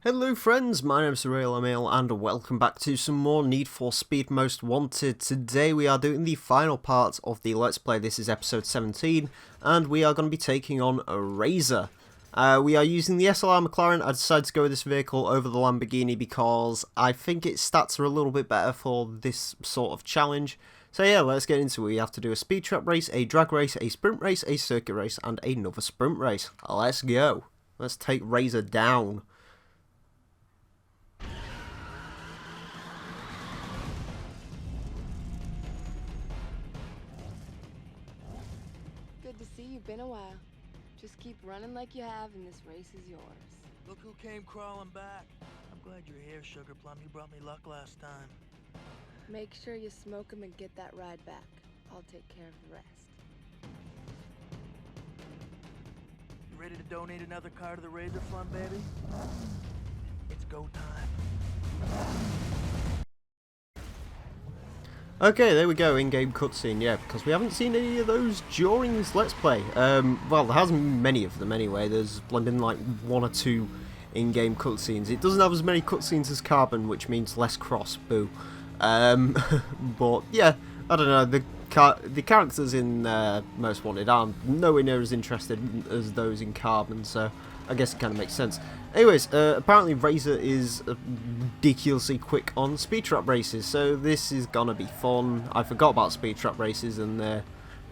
Hello friends, my name is Emile and welcome back to some more Need for Speed Most Wanted. Today we are doing the final part of the Let's Play. This is episode 17 and we are going to be taking on a Razor. We are using the SLR McLaren. I decided to go with this vehicle over the Lamborghini because I think its stats are a little bit better for this sort of challenge. So yeah, let's get into it. We have to do a speed trap race, a drag race, a sprint race, a circuit race and another sprint race. Let's go. Let's take Razor down. Good to see you. Been a while. Just keep running like you have, and this race is yours. Look who came crawling back. I'm glad you're here, Sugar Plum. You brought me luck last time. Make sure you smoke 'em and get that ride back. I'll take care of the rest. You ready to donate another car to the Razor Fund, baby? It's go time. Okay, there we go, in-game cutscene, yeah, because we haven't seen any of those during this Let's Play. Well, there hasn't been many of them anyway. There's been like one or two in-game cutscenes. It doesn't have as many cutscenes as Carbon, which means less cross, boo. But yeah, I don't know, the characters in Most Wanted aren't nowhere near as interested as those in Carbon, so I guess it kind of makes sense. Anyways, apparently Razor is ridiculously quick on speed trap races, so this is gonna be fun. I forgot about speed trap races and their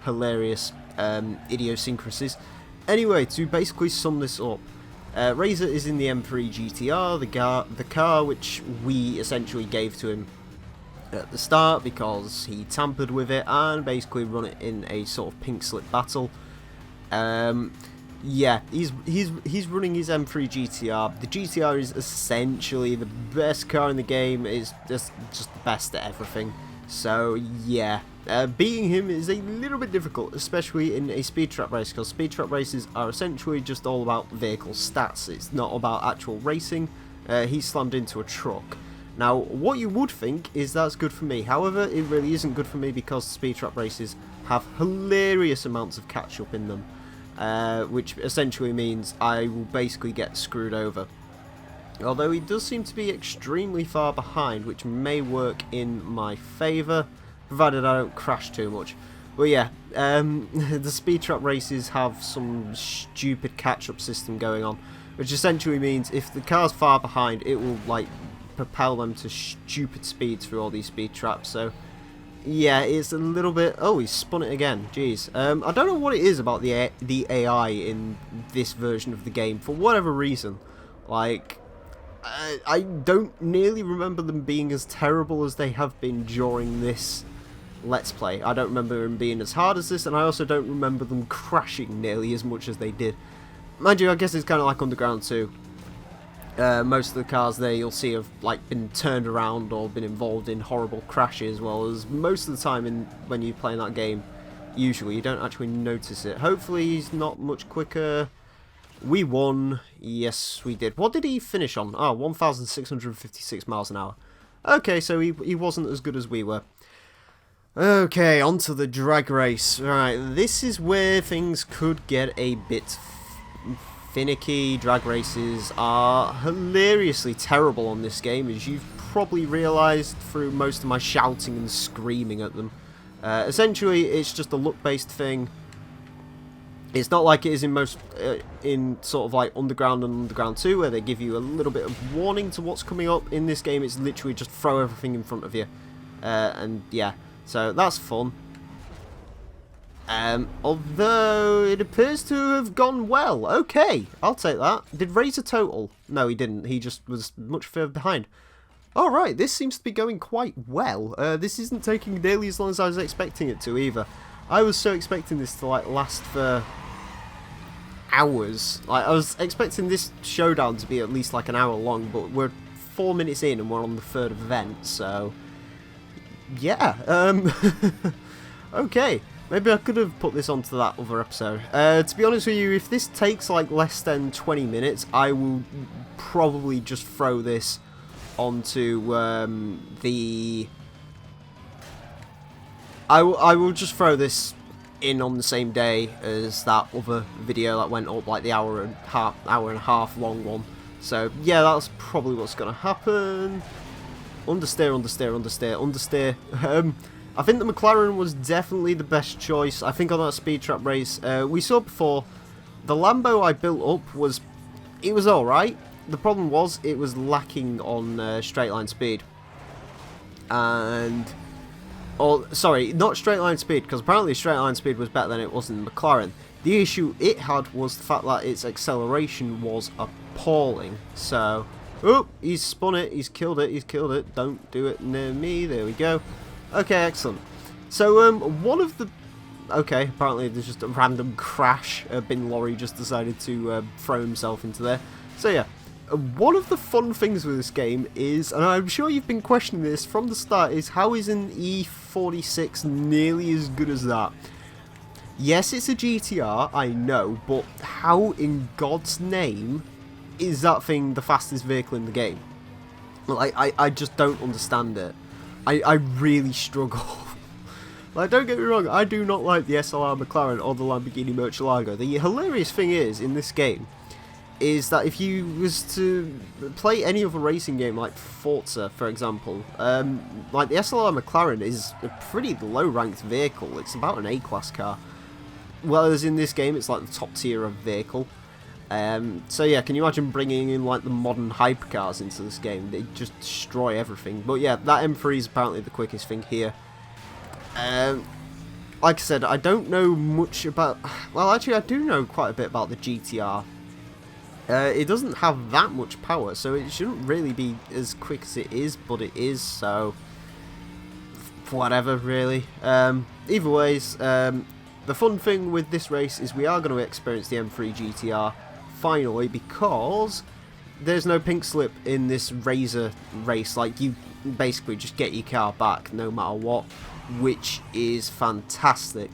hilarious idiosyncrasies. Anyway, to basically sum this up, Razor is in the M3 GTR, the car which we essentially gave to him at the start because he tampered with it and basically run it in a sort of pink slip battle. Yeah, he's running his M3 GTR. The GTR is essentially the best car in the game. It's just the best at everything. So yeah, beating him is a little bit difficult, especially in a speed trap race, because speed trap races are essentially just all about vehicle stats. It's not about actual racing. He slammed into a truck. Now, what you would think is that's good for me. However, it really isn't good for me because speed trap races have hilarious amounts of catch-up in them. Which essentially means I will basically get screwed over. Although he does seem to be extremely far behind, which may work in my favour, provided I don't crash too much. But yeah, the speed trap races have some stupid catch-up system going on, which essentially means if the car's far behind, it will like propel them to stupid speeds through all these speed traps. So yeah, it's a little bit... Oh, he's spun it again. Jeez. I don't know what it is about the AI in this version of the game. For whatever reason. Like, I don't nearly remember them being as terrible as they have been during this Let's Play. I don't remember them being as hard as this, and I also don't remember them crashing nearly as much as they did. Mind you, I guess it's kind of like Underground 2. Most of the cars there you'll see have like been turned around or been involved in horrible crashes, well as most of the time when you play in that game, usually you don't actually notice it. Hopefully he's not much quicker. We won. Yes, we did. What did he finish on? Oh, 1,656 miles an hour. Okay, so he wasn't as good as we were. Okay, on to the drag race. Right, this is where things could get a bit finicky. Drag races are hilariously terrible on this game, as you've probably realised through most of my shouting and screaming at them. Essentially, it's just a luck-based thing. It's not like it is in most, in sort of like Underground and Underground 2, where they give you a little bit of warning to what's coming up. In this game, it's literally just throw everything in front of you. And yeah, so that's fun. Although it appears to have gone well. Okay, I'll take that. Did Razor total? No, he didn't. He just was much further behind. Alright, this seems to be going quite well. This isn't taking nearly as long as I was expecting it to either. I was so expecting this to like last for hours. Like, I was expecting this showdown to be at least like an hour long, but we're 4 minutes in and we're on the third event, so yeah. Okay. Maybe I could have put this onto that other episode. To be honest with you, if this takes like less than 20 minutes, I will probably just throw this onto the... I will just throw this in on the same day as that other video that went up, like the hour and a half long one. So yeah, that's probably what's going to happen. Understeer, understeer, understeer, understeer. I think the McLaren was definitely the best choice. I think on that speed trap race, we saw before, the Lambo I built up was alright. The problem was it was lacking on straight line speed. And, sorry, not straight line speed, because apparently straight line speed was better than it was in the McLaren. The issue it had was the fact that its acceleration was appalling. So, oh, he's spun it, he's killed it, don't do it near me, there we go. Okay, excellent. So, one of the... Okay, apparently there's just a random crash. A bin lorry just decided to throw himself into there. So yeah, one of the fun things with this game is, and I'm sure you've been questioning this from the start, is how is an E46 nearly as good as that? Yes, it's a GTR, I know, but how in God's name is that thing the fastest vehicle in the game? Like, I just don't understand it. I really struggle. Like, don't get me wrong, I do not like the SLR McLaren or the Lamborghini Murcielago. The hilarious thing is, in this game, is that if you was to play any other racing game, like Forza, for example, like the SLR McLaren is a pretty low-ranked vehicle. It's about an A-class car. Whereas in this game, it's like the top tier of vehicle. So yeah, can you imagine bringing in like the modern hypercars into this game? They just destroy everything. But yeah, that M3 is apparently the quickest thing here. Like I said, I don't know much about... Well, actually, I do know quite a bit about the GTR. It doesn't have that much power, so it shouldn't really be as quick as it is, but it is, so... Whatever, really. Either ways, the fun thing with this race is we are going to experience the M3 GTR finally, because there's no pink slip in this Razor race. Like, you basically just get your car back no matter what, which is fantastic.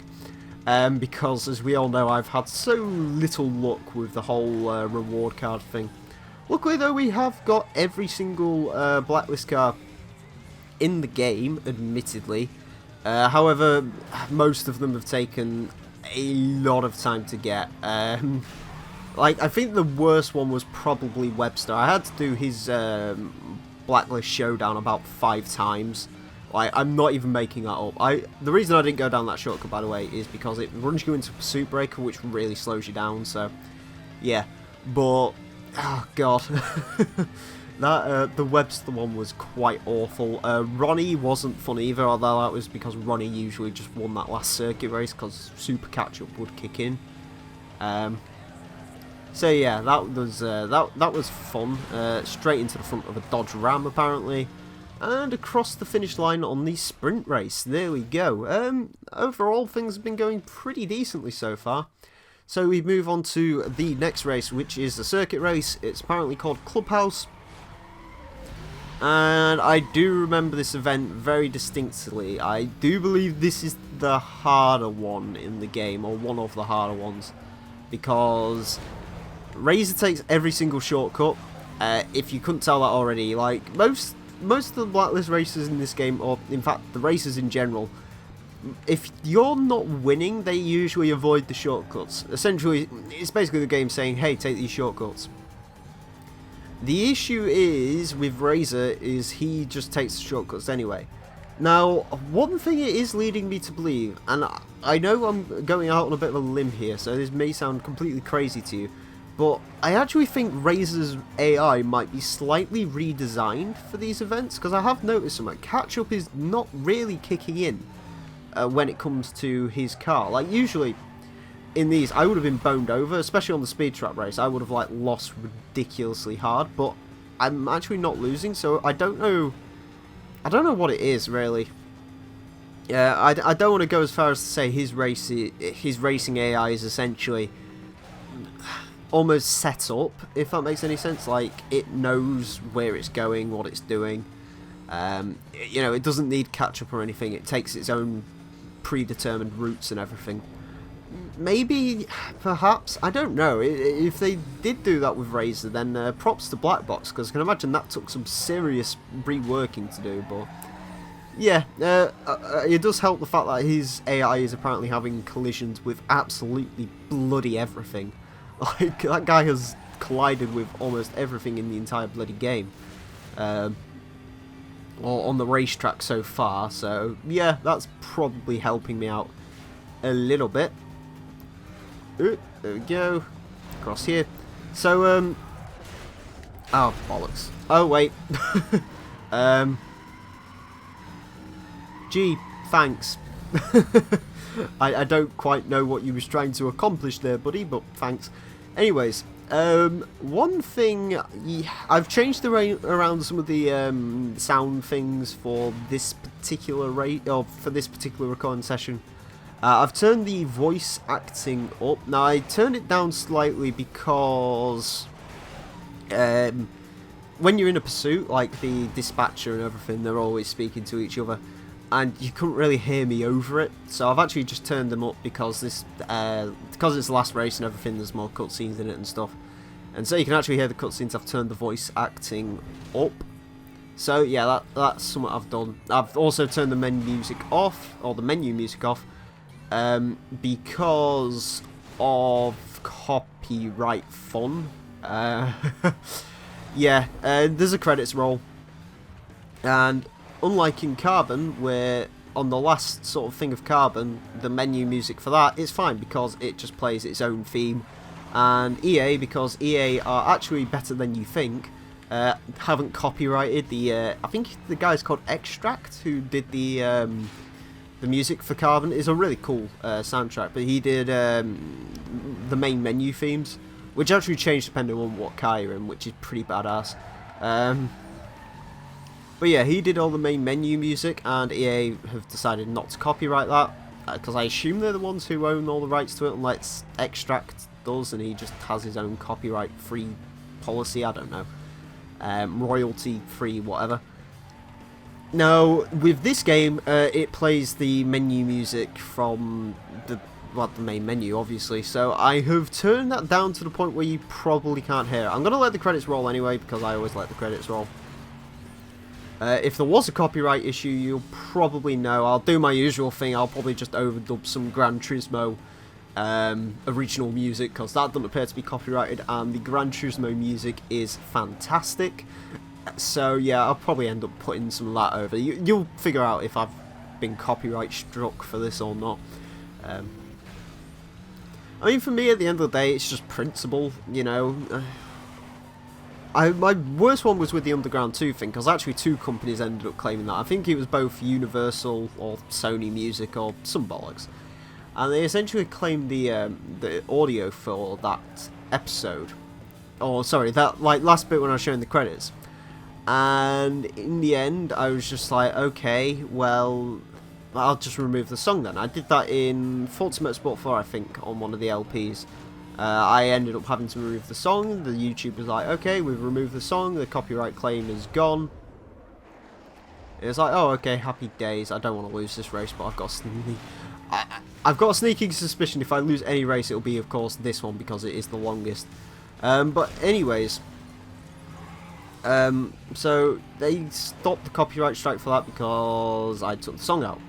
Because, as we all know, I've had so little luck with the whole reward card thing. Luckily, though, we have got every single Blacklist car in the game, admittedly. However, most of them have taken a lot of time to get. Like, I think the worst one was probably Webster. I had to do his Blacklist showdown about 5 times. Like, I'm not even making that up. The reason I didn't go down that shortcut, by the way, is because it runs you into Pursuit Breaker, which really slows you down, so... Yeah. But... Oh, God. The Webster one was quite awful. Ronnie wasn't fun either, although that was because Ronnie usually just won that last circuit race, because Super Catch-Up would kick in. So yeah, that was fun. Straight into the front of a Dodge Ram, apparently. And across the finish line on the sprint race. There we go. Overall, things have been going pretty decently so far. So we move on to the next race, which is a circuit race. It's apparently called Clubhouse. And I do remember this event very distinctly. I do believe this is the harder one in the game, or one of the harder ones. Because Razor takes every single shortcut. If you couldn't tell that already, like most of the Blacklist races in this game, or in fact the races in general, if you're not winning, they usually avoid the shortcuts. Essentially, it's basically the game saying, hey, take these shortcuts. The issue is with Razor is he just takes the shortcuts anyway. Now, one thing it is leading me to believe, and I know I'm going out on a bit of a limb here, so this may sound completely crazy to you, but I actually think Razor's AI might be slightly redesigned for these events, because I have noticed something. Catch-up is not really kicking in when it comes to his car. Like, usually in these, I would have been boned over, especially on the speed trap race. I would have, like, lost ridiculously hard, but I'm actually not losing, so I don't know what it is, really. Yeah, I don't want to go as far as to say his racing AI is essentially almost set up, if that makes any sense. Like, it knows where it's going, what it's doing. You know, it doesn't need catch-up or anything. It takes its own predetermined routes and everything. Maybe, perhaps, I don't know. If they did do that with Razor, then props to Black Box, because I can imagine that took some serious reworking to do. But yeah, it does help the fact that his AI is apparently having collisions with absolutely bloody everything. Like, that guy has collided with almost everything in the entire bloody game. Or on the racetrack so far, so yeah, that's probably helping me out a little bit. Ooh, there we go. Across here. So, oh, bollocks. Oh, wait. Gee, thanks. I don't quite know what you was trying to accomplish there, buddy, but thanks. Anyways, one thing, I've changed around some of the sound things for this particular for this particular recording session. I've turned the voice acting up. Now, I turned it down slightly because when you're in a pursuit, like the dispatcher and everything, they're always speaking to each other, and you couldn't really hear me over it. So I've actually just turned them up because because it's the last race and everything, there's more cutscenes in it and stuff. And so you can actually hear the cutscenes. I've turned the voice acting up. So yeah, that's something I've done. I've also turned the menu music off, because of copyright fun. Yeah, there's a credits roll, and unlike in Carbon, where on the last sort of thing of Carbon, the menu music for that is fine because it just plays its own theme, and EA, because EA are actually better than you think, haven't copyrighted the, I think the guy's called Extract, who did the music for Carbon. Is a really cool soundtrack, but he did the main menu themes, which actually change depending on what car you're in, which is pretty badass. But yeah, he did all the main menu music, and EA have decided not to copyright that, because I assume they're the ones who own all the rights to it, unless Extract does, and he just has his own copyright-free policy, I don't know. Royalty-free, whatever. Now, with this game, it plays the menu music from the main menu, obviously, so I have turned that down to the point where you probably can't hear it. I'm going to let the credits roll anyway, because I always let the credits roll. If there was a copyright issue, you'll probably know. I'll do my usual thing. I'll probably just overdub some Gran Turismo original music, because that doesn't appear to be copyrighted, and the Gran Turismo music is fantastic. So yeah, I'll probably end up putting some of that over. You'll figure out if I've been copyright struck for this or not. I mean, for me, at the end of the day, it's just principle, you know. My worst one was with the Underground 2 thing, because actually two companies ended up claiming that. I think it was both Universal or Sony Music or some bollocks. And they essentially claimed the audio for that episode. Or, sorry, that last bit when I was showing the credits. And in the end, I was just like, okay, well, I'll just remove the song then. I did that in Forza Motorsport 4, I think, on one of the LPs. I ended up having to remove the song. The YouTube was like, okay, we've removed the song, the copyright claim is gone. It was like, oh, okay, happy days. I don't want to lose this race, but I've got a sneaking suspicion if I lose any race, it'll be, of course, this one, because it is the longest. But anyways, so they stopped the copyright strike for that because I took the song out.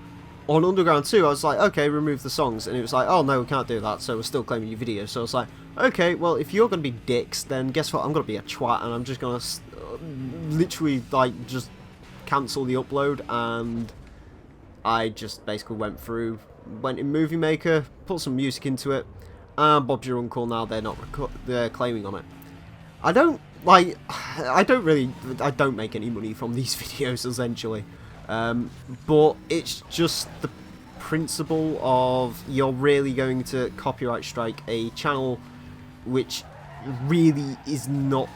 On Underground 2, I was like, okay, remove the songs, and it was like, oh no, we can't do that, so we're still claiming your video. So I was like, okay, well, if you're going to be dicks, then guess what, I'm going to be a twat, and I'm just going to literally, like, just cancel the upload, and I just basically went in Movie Maker, put some music into it, and Bob's your uncle. Now they're not they're claiming on it. I don't make any money from these videos, essentially. But it's just the principle of you're really going to copyright strike a channel which really is not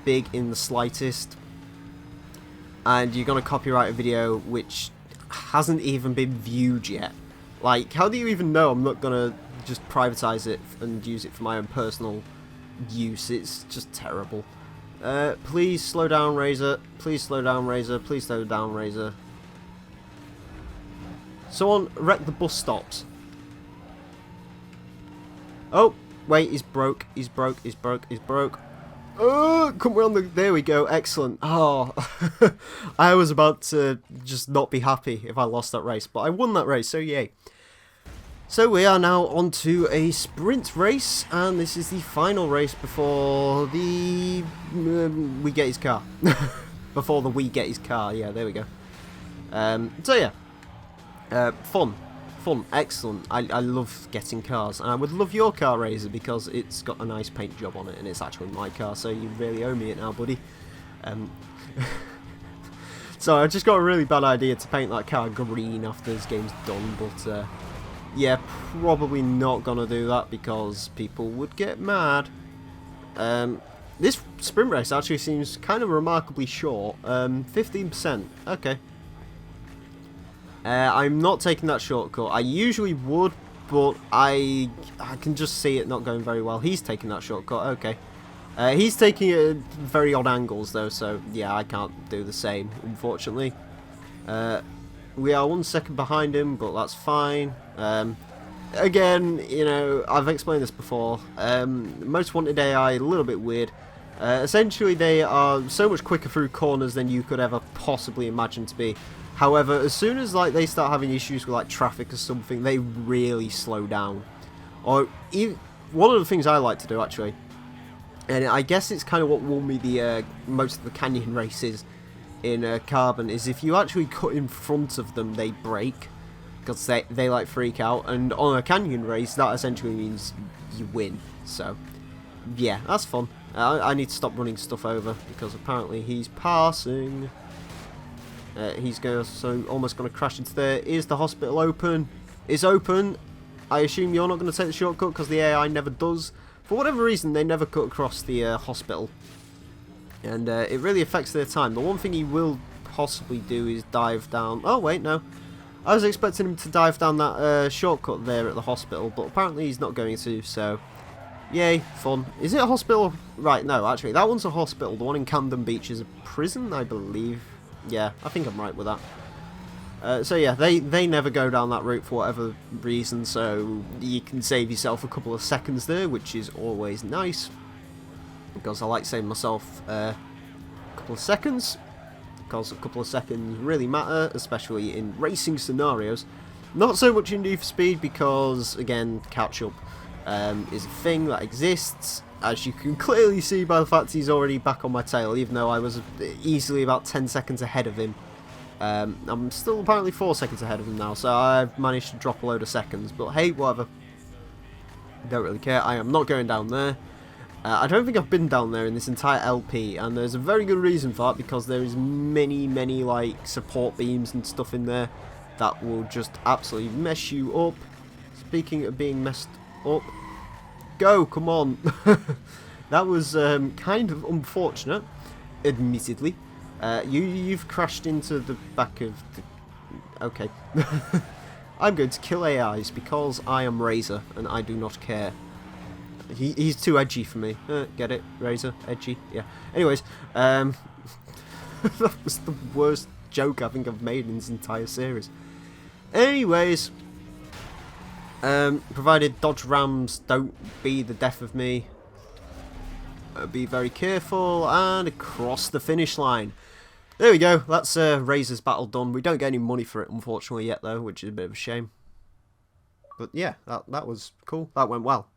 big in the slightest, and you're going to copyright a video which hasn't even been viewed yet. Like, how do you even know I'm not going to just privatize it and use it for my own personal use? It's just terrible. Please slow down, Razor. Please slow down, Razor. Please slow down, Razor. Someone wreck the bus stops. Oh, wait, he's broke. He's broke. He's broke. He's broke. Oh, come around the... There we go. Excellent. Oh, I was about to just not be happy if I lost that race, but I won that race, so yay. So we are now on to a sprint race, and this is the final race before the we get his car. Before the we get his car, yeah, there we go. So yeah, fun, excellent. I love getting cars, and I would love your car, Razor, because it's got a nice paint job on it, and it's actually my car, so you really owe me it now, buddy. So I just got a really bad idea to paint that car green after this game's done, but yeah, probably not gonna do that because people would get mad. This sprint race actually seems kind of remarkably short. 15%. Okay. I'm not taking that shortcut. I usually would, but I can just see it not going very well. He's taking that shortcut. Okay. He's taking it at very odd angles though, so yeah, I can't do the same, unfortunately. We are 1 second behind him, but that's fine. Again, you know, I've explained this before. Most Wanted AI, a little bit weird. Essentially, they are so much quicker through corners than you could ever possibly imagine to be. However, as soon as like they start having issues with like traffic or something, they really slow down. Or even, one of the things I like to do actually, and I guess it's kind of what won me the most of the canyon races in Carbon, is if you actually cut in front of them, they brake because they like freak out, and on a canyon race that essentially means you win. So yeah, that's fun. I need to stop running stuff over because apparently he's passing. He's almost going to crash into there. Is the hospital open? It's open. I assume you're not going to take the shortcut because the AI never does. For whatever reason, they never cut across the hospital. And it really affects their time. The one thing he will possibly do is dive down. Oh, wait, no. I was expecting him to dive down that shortcut there at the hospital, but apparently he's not going to, so yay, fun. Is it a hospital? Right, no, actually, that one's a hospital. The one in Camden Beach is a prison, I believe. Yeah, I think I'm right with that. So yeah, they never go down that route for whatever reason, so you can save yourself a couple of seconds there, which is always nice. Because I like saving myself a couple of seconds. Because a couple of seconds really matter, especially in racing scenarios. Not so much in Need for Speed because, again, catch-up is a thing that exists. As you can clearly see by the fact he's already back on my tail, even though I was easily about 10 seconds ahead of him. I'm still apparently 4 seconds ahead of him now, so I've managed to drop a load of seconds. But hey, whatever. Don't really care. I am not going down there. I don't think I've been down there in this entire LP, and there's a very good reason for that, because there is many like support beams and stuff in there that will just absolutely mess you up. Speaking of being messed up, go, come on. That was kind of unfortunate, admittedly. You've crashed into the back of the... Okay. I'm going to kill AIs because I am Razor and I do not care. He's too edgy for me. Get it? Razor? Edgy? Yeah. Anyways, that was the worst joke I think I've made in this entire series. Anyways, provided Dodge Rams don't be the death of me, be very careful, and across the finish line. There we go, that's Razor's battle done. We don't get any money for it, unfortunately, yet, though, which is a bit of a shame. But yeah, that was cool. That went well.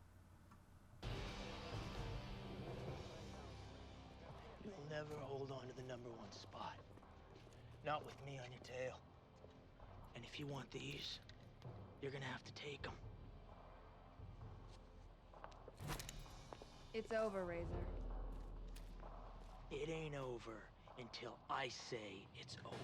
You'll never hold on to the #1 spot. Not with me on your tail. And if you want these, you're gonna have to take them. It's over, Razor. It ain't over until I say it's over.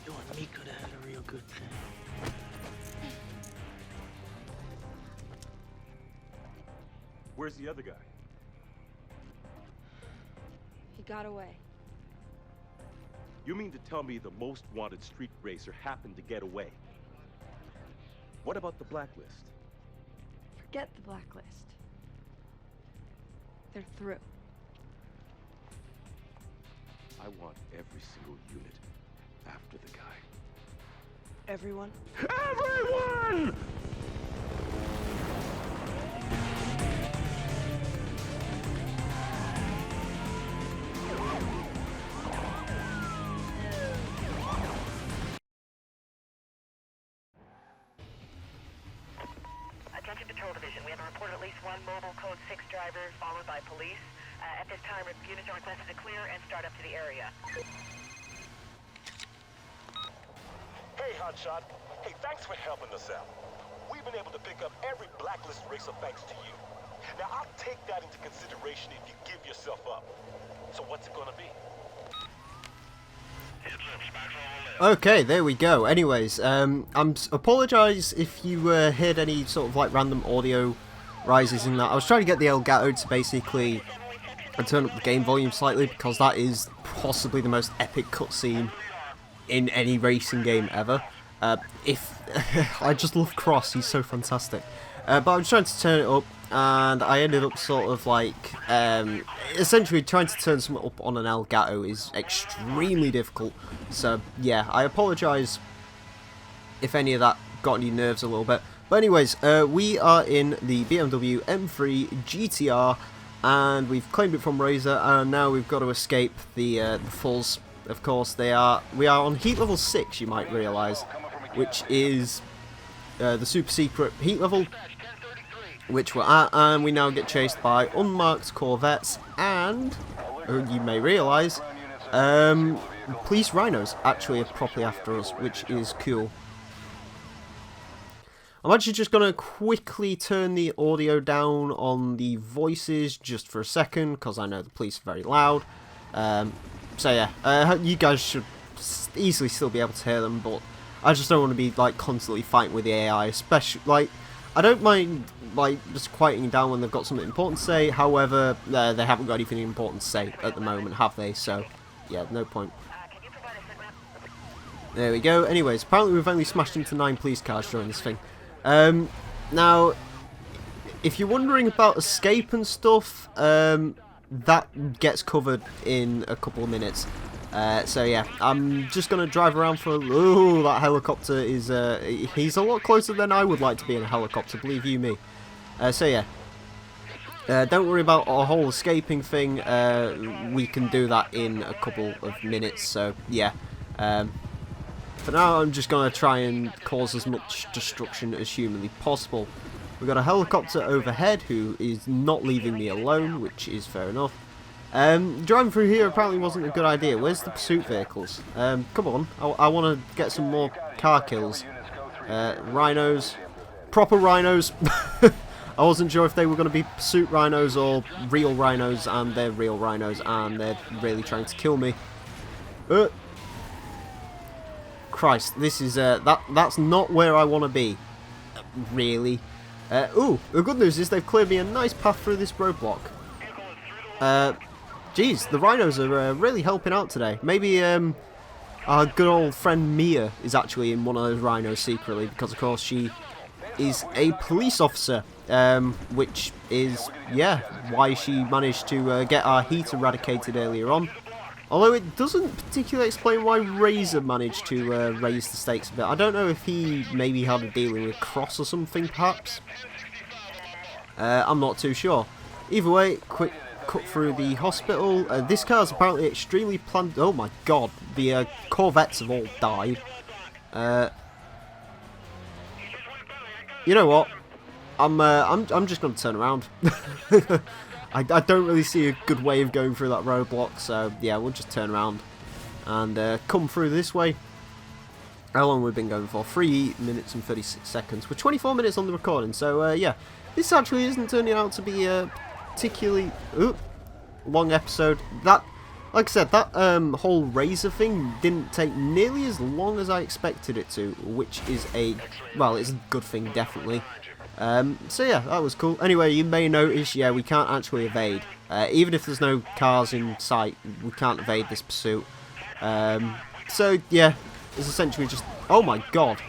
You and me could have had a real good thing. Where's the other guy? He got away. You mean to tell me the most wanted street racer happened to get away? What about the Blacklist? Forget the Blacklist. They're through. I want every single unit. after the guy. Everyone? Everyone! Attention Patrol Division. We have a report of at least one mobile code 6 driver followed by police. At this time, units are requested to clear and start up to the area. Hey, Hotshot. Hey, thanks for helping us out. We've been able to pick up every Blacklist racer thanks to you. Now, I'll take that into consideration if you give yourself up. So what's it gonna be? Okay, there we go. Anyways, apologise if you heard any sort of like random audio rises in that. I was trying to get the Elgato to basically turn up the game volume slightly because that is possibly the most epic cutscene in any racing game ever. I just love Cross, he's so fantastic. But I was trying to turn it up, and I ended up sort of like, essentially trying to turn something up on an Elgato is extremely difficult. So yeah, I apologise if any of that got on your nerves a little bit. But anyways, we are in the BMW M3 GTR, and we've claimed it from Razor, and now we've got to escape the Fuzz. Of course, we are on heat level 6, you might realise, which is the super secret heat level, which we're at, and we now get chased by unmarked Corvettes and, you may realise, police rhinos actually are properly after us, which is cool. I'm actually just going to quickly turn the audio down on the voices just for a second, because I know the police are very loud. So yeah, you guys should easily still be able to hear them, but I just don't want to be like constantly fighting with the AI, especially like I don't mind like just quieting down when they've got something important to say. However, they haven't got anything important to say at the moment, have they? So yeah, no point. There we go. Anyways, apparently we've only smashed into 9 police cars during this thing. Now, if you're wondering about escape and stuff, that gets covered in a couple of minutes. So yeah, I'm just going to drive around for ooh, that helicopter is, he's a lot closer than I would like to be in a helicopter, believe you me. So yeah, don't worry about our whole escaping thing, we can do that in a couple of minutes, so yeah. For now, I'm just going to try and cause as much destruction as humanly possible. We've got a helicopter overhead who is not leaving me alone, which is fair enough. Driving through here apparently wasn't a good idea. Where's the pursuit vehicles? Come on, I want to get some more car kills. Rhinos. Proper rhinos. I wasn't sure if they were going to be pursuit rhinos or real rhinos, and they're real rhinos, and they're really trying to kill me. Christ, this is, that's not where I want to be. Really. Ooh, the good news is they've cleared me a nice path through this roadblock. Geez, the rhinos are really helping out today. Maybe our good old friend Mia is actually in one of those rhinos secretly, because of course she is a police officer, which is, yeah, why she managed to get our heat eradicated earlier on. Although it doesn't particularly explain why Razor managed to raise the stakes a bit. I don't know if he maybe had a dealing with Cross or something, perhaps. I'm not too sure. Either way, quick cut through the hospital. This car's apparently extremely planned. Oh my god, the Corvettes have all died. You know what? I'm just going to turn around. I don't really see a good way of going through that roadblock, so yeah, we'll just turn around and come through this way. How long have we been going for? 3 minutes and 36 seconds. We're 24 minutes on the recording, so yeah, this actually isn't turning out to be a particularly long episode. That, like I said, that whole Razor thing didn't take nearly as long as I expected it to, which is well, it's a good thing, definitely. So yeah, that was cool. Anyway, you may notice, yeah, we can't actually evade. Even if there's no cars in sight, we can't evade this pursuit. So yeah, it's essentially just, oh my god,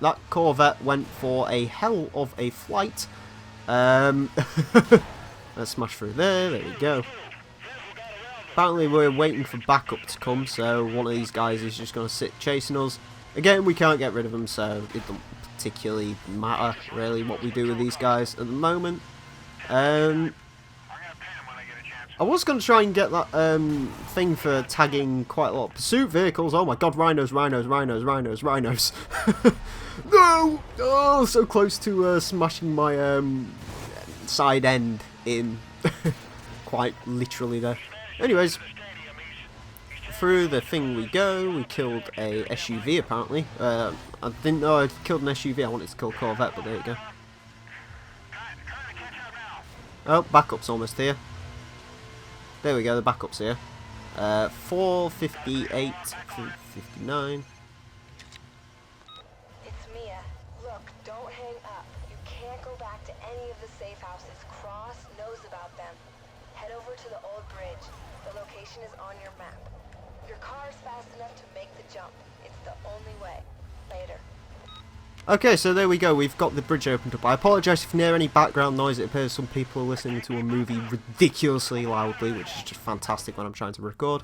that Corvette went for a hell of a flight. Let's smash through there we go. apparently we're waiting for backup to come, so one of these guys is just going to sit chasing us. Again, we can't get rid of them, so it doesn't particularly matter, really, what we do with these guys at the moment. I was going to try and get that thing for tagging quite a lot of pursuit vehicles. Oh my god, rhinos, rhinos, rhinos, rhinos, rhinos. No! Oh, so close to smashing my side end in. Quite literally there. Anyways, through the thing we go. We killed a SUV apparently. I didn't know I killed an SUV. I wanted to kill a Corvette, but there you go. Oh, backup's almost here. There we go, the backup's here. 458, 459. It's Mia. Look, don't hang up. You can't go back to any of the safe houses. Cross knows about them. Head over to the old bridge. The location is on your map. Your car is fast enough to make the jump. It's the only way. Later. Okay, so there we go. We've got the bridge opened up. I apologise if you hear any background noise. It appears some people are listening to a movie ridiculously loudly, which is just fantastic when I'm trying to record.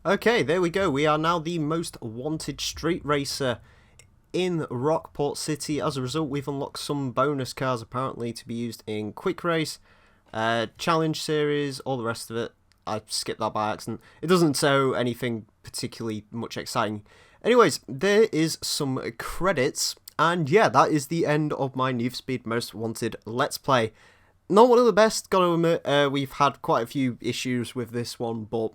Okay, there we go. We are now the most wanted street racer in Rockport City. As a result, we've unlocked some bonus cars apparently to be used in Quick Race, Challenge Series, all the rest of it. I skipped that by accident. It doesn't show anything particularly much exciting. Anyways, there is some credits, and yeah, that is the end of my Need for Speed Most Wanted Let's Play. Not one of the best, gotta admit. We've had quite a few issues with this one, but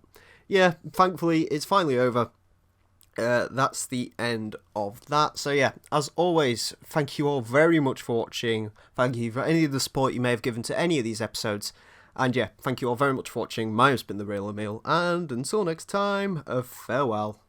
yeah, thankfully it's finally over. That's the end of that. So yeah, as always, thank you all very much for watching. Thank you for any of the support you may have given to any of these episodes. And yeah, thank you all very much for watching. My name's been The Real Emile, and until next time, farewell.